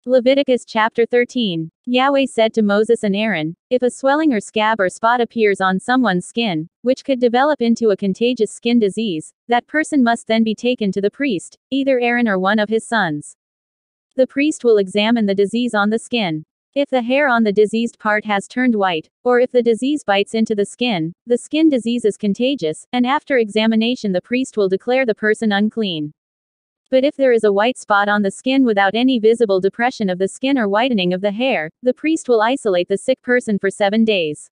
Leviticus chapter 13. Yahweh said to Moses and Aaron, if a swelling or scab or spot appears on someone's skin, which could develop into a contagious skin disease, that person must then be taken to the priest, either Aaron or one of his sons. The priest will examine the disease on the skin. If the hair on the diseased part has turned white, or if the disease bites into the skin disease is contagious, and after examination the priest will declare the person unclean. But if there is a white spot on the skin without any visible depression of the skin or whitening of the hair, the priest will isolate the sick person for 7 days.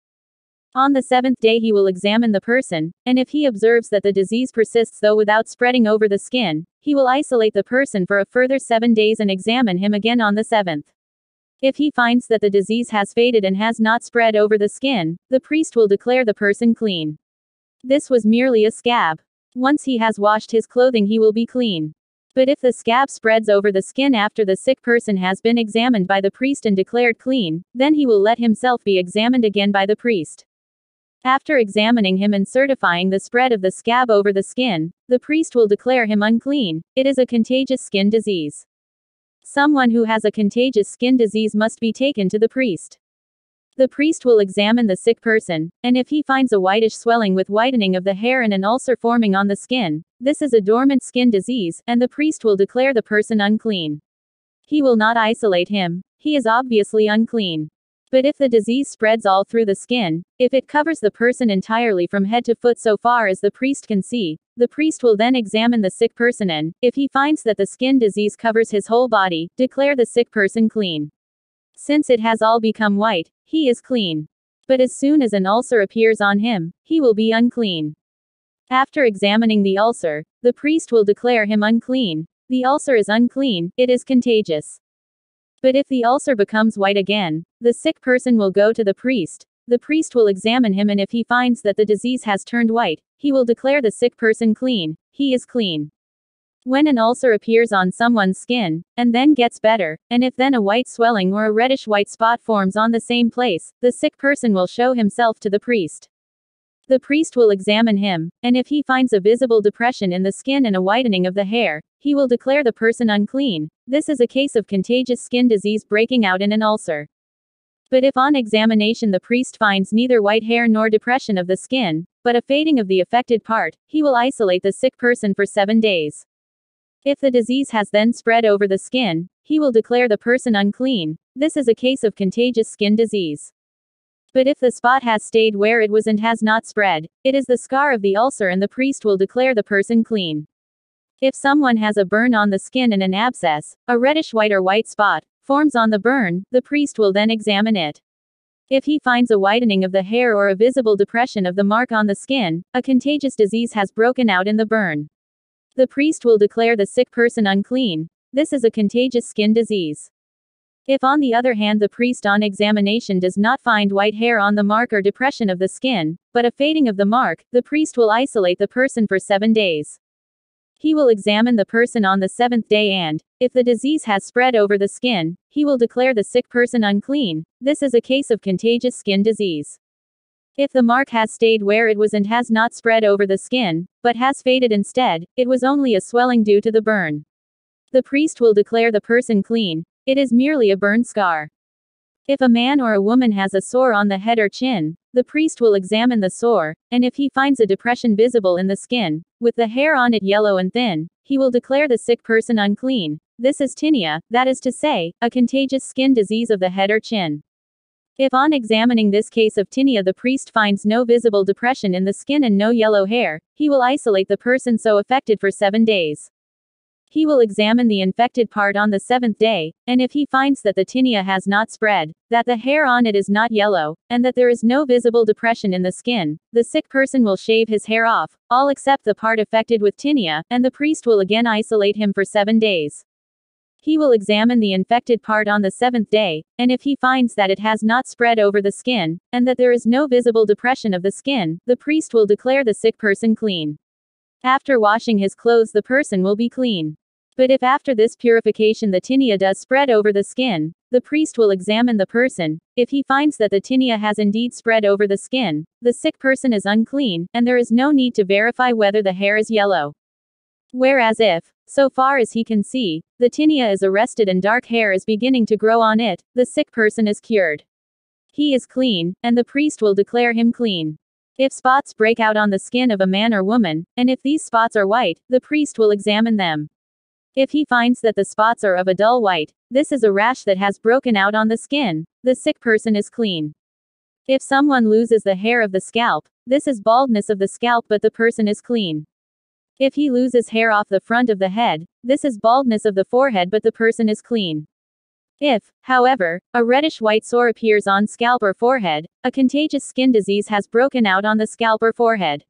On the 7th day he will examine the person, and if he observes that the disease persists though without spreading over the skin, he will isolate the person for a further 7 days and examine him again on the 7th. If he finds that the disease has faded and has not spread over the skin, the priest will declare the person clean. This was merely a scab. Once he has washed his clothing he will be clean. But if the scab spreads over the skin after the sick person has been examined by the priest and declared clean, then he will let himself be examined again by the priest. After examining him and certifying the spread of the scab over the skin, the priest will declare him unclean. It is a contagious skin disease. Someone who has a contagious skin disease must be taken to the priest. The priest will examine the sick person, and if he finds a whitish swelling with whitening of the hair and an ulcer forming on the skin, this is a dormant skin disease, and the priest will declare the person unclean. He will not isolate him. He is obviously unclean. But if the disease spreads all through the skin, if it covers the person entirely from head to foot so far as the priest can see, the priest will then examine the sick person and, if he finds that the skin disease covers his whole body, declare the sick person clean. Since it has all become white, he is clean. But as soon as an ulcer appears on him, he will be unclean. After examining the ulcer, the priest will declare him unclean. The ulcer is unclean, it is contagious. But if the ulcer becomes white again, the sick person will go to the priest. The priest will examine him, and if he finds that the disease has turned white, he will declare the sick person clean. He is clean. When an ulcer appears on someone's skin, and then gets better, and if then a white swelling or a reddish white spot forms on the same place, the sick person will show himself to the priest. The priest will examine him, and if he finds a visible depression in the skin and a whitening of the hair, he will declare the person unclean. This is a case of contagious skin disease breaking out in an ulcer. But if on examination the priest finds neither white hair nor depression of the skin, but a fading of the affected part, he will isolate the sick person for 7 days. If the disease has then spread over the skin, he will declare the person unclean. This is a case of contagious skin disease. But if the spot has stayed where it was and has not spread, it is the scar of the ulcer, and the priest will declare the person clean. If someone has a burn on the skin and an abscess, a reddish white or white spot, forms on the burn, the priest will then examine it. If he finds a whitening of the hair or a visible depression of the mark on the skin, a contagious disease has broken out in the burn. The priest will declare the sick person unclean. This is a contagious skin disease. If on the other hand the priest on examination does not find white hair on the mark or depression of the skin, but a fading of the mark, the priest will isolate the person for 7 days. He will examine the person on the 7th day and, if the disease has spread over the skin, he will declare the sick person unclean. This is a case of contagious skin disease. If the mark has stayed where it was and has not spread over the skin, but has faded instead, it was only a swelling due to the burn. The priest will declare the person clean. It is merely a burn scar. If a man or a woman has a sore on the head or chin, the priest will examine the sore, and if he finds a depression visible in the skin, with the hair on it yellow and thin, he will declare the sick person unclean. This is tinea, that is to say, a contagious skin disease of the head or chin. If on examining this case of tinea the priest finds no visible depression in the skin and no yellow hair, he will isolate the person so affected for 7 days. He will examine the infected part on the 7th day, and if he finds that the tinea has not spread, that the hair on it is not yellow, and that there is no visible depression in the skin, the sick person will shave his hair off, all except the part affected with tinea, and the priest will again isolate him for 7 days. He will examine the infected part on the 7th day, and if he finds that it has not spread over the skin, and that there is no visible depression of the skin, the priest will declare the sick person clean. After washing his clothes the person will be clean. But if after this purification the tinea does spread over the skin, the priest will examine the person. If he finds that the tinea has indeed spread over the skin, the sick person is unclean, and there is no need to verify whether the hair is yellow. Whereas if, so far as he can see, the tinea is arrested and dark hair is beginning to grow on it, the sick person is cured. He is clean, and the priest will declare him clean. If spots break out on the skin of a man or woman, and if these spots are white, the priest will examine them. If he finds that the spots are of a dull white, this is a rash that has broken out on the skin, the sick person is clean. If someone loses the hair of the scalp, this is baldness of the scalp but the person is clean. If he loses hair off the front of the head, this is baldness of the forehead but the person is clean. If, however, a reddish-white sore appears on scalp or forehead, a contagious skin disease has broken out on the scalp or forehead.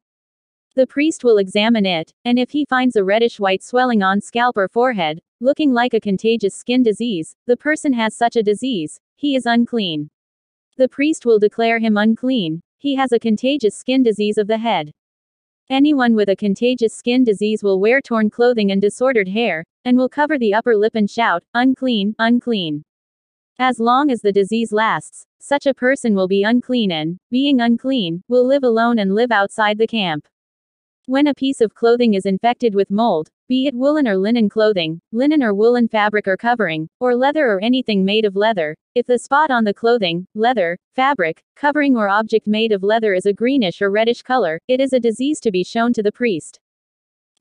The priest will examine it, and if he finds a reddish-white swelling on scalp or forehead, looking like a contagious skin disease, the person has such a disease, he is unclean. The priest will declare him unclean, he has a contagious skin disease of the head. Anyone with a contagious skin disease will wear torn clothing and disordered hair, and will cover the upper lip and shout, "Unclean, unclean." As long as the disease lasts, such a person will be unclean and, being unclean, will live alone and live outside the camp. When a piece of clothing is infected with mold, be it woolen or linen clothing, linen or woolen fabric or covering, or leather or anything made of leather, if the spot on the clothing, leather, fabric, covering or object made of leather is a greenish or reddish color, it is a disease to be shown to the priest.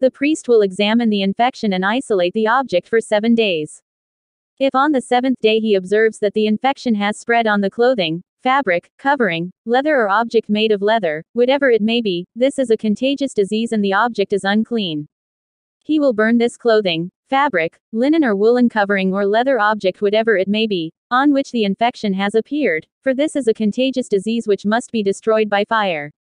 The priest will examine the infection and isolate the object for 7 days. If on the 7th day he observes that the infection has spread on the clothing, fabric, covering, leather or object made of leather, whatever it may be, this is a contagious disease and the object is unclean. He will burn this clothing, fabric, linen or woolen covering or leather object whatever it may be, on which the infection has appeared, for this is a contagious disease which must be destroyed by fire.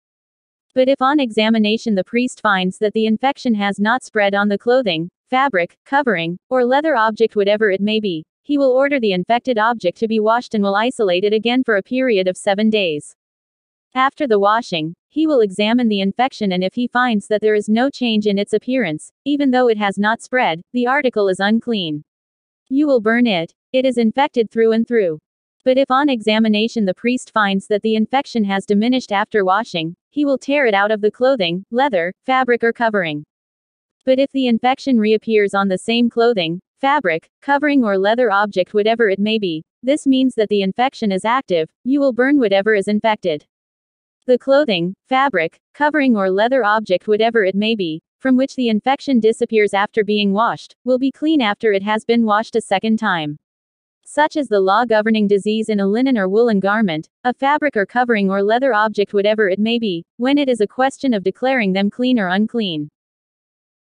But if on examination the priest finds that the infection has not spread on the clothing, fabric, covering, or leather object whatever it may be, he will order the infected object to be washed and will isolate it again for a period of 7 days. After the washing, he will examine the infection and if he finds that there is no change in its appearance, even though it has not spread, the article is unclean. You will burn it. It is infected through and through. But if on examination the priest finds that the infection has diminished after washing, he will tear it out of the clothing, leather, fabric or covering. But if the infection reappears on the same clothing, fabric, covering or leather object whatever it may be, this means that the infection is active, you will burn whatever is infected. The clothing, fabric, covering or leather object whatever it may be, from which the infection disappears after being washed, will be clean after it has been washed a second time. Such is the law governing disease in a linen or woolen garment, a fabric or covering or leather object whatever it may be, when it is a question of declaring them clean or unclean.